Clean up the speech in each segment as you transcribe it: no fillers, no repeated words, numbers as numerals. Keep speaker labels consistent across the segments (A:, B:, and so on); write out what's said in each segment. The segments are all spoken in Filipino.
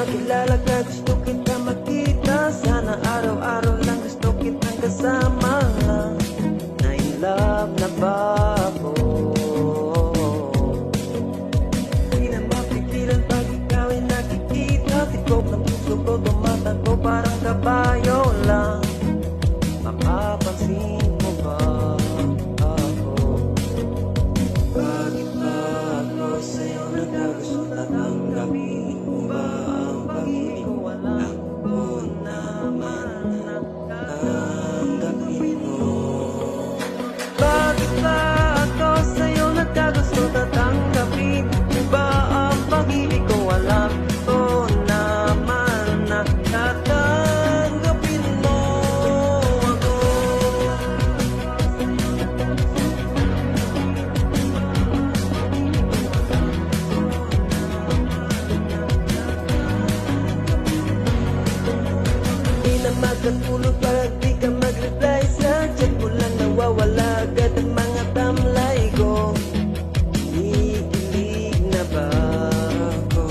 A: makilala ka, gusto kita makita. Sana araw-araw lang gusto kitang kasama. Na in love na ba ako? Di na mapigilan pag ikaw ay nakikita. Tikok ng puso ko tumatakbo parang kabayo lang. Mapapansin mo ba ako? Bakit ba ako sa'yo nagkagusto? Tatanggapin mo ba ang pag-ibig ko? Ako naman tatanggapin mo. Bakit ba ako sa'yo nagkagusto? Tatanggapin mo ba ang pag-ibig ko? Alam ko naman na tatanggapin mo ako. Di na magkatulog pag di ka mag-reply sa chat mo lang, nawawala agad ang mga tamlay ko. Kinikilig na ba ako?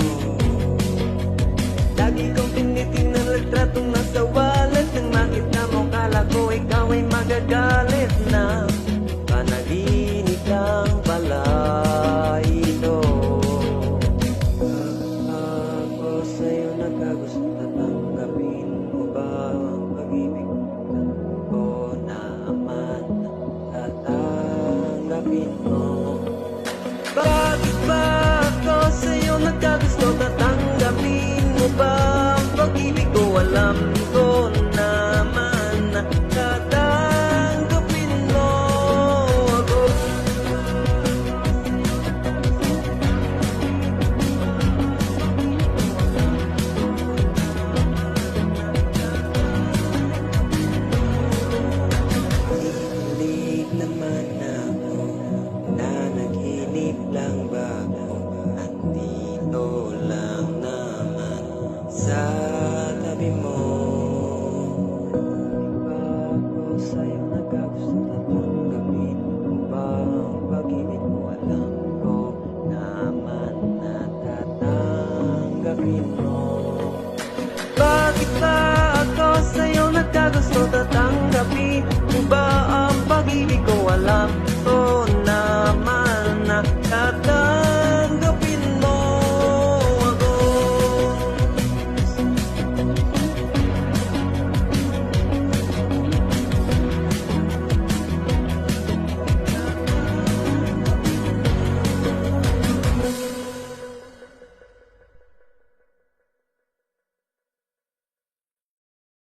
A: Lagi kong tinitingnan litratong nasa wallet. Nang makita mo kala ko ikaw ay magagalit na. Panaginip lang pala ito. Ako sa'yo nagkagusto, tatanggapin mo ba ang pag-ibig ko? Naman tatanggapin mo. Bakit ba ako sa'yo nagkagusto? Tatanggapin mo ba ang pag-ibig ko? Alam ko naman na tatanggapin mo ako. Hilig naman ako, nanaginip lang ba ako? Andito lang naman sa tabi mo. Bakit ba ako sa'yo nagkagusto? Tatanggapin mo ba ang pag-ibig ko? Alam ko naman na tatanggapin mo. Bakit ba ako sa'yo nagkagusto? Tatanggapin mo ba ang pag-ibig ko? Alam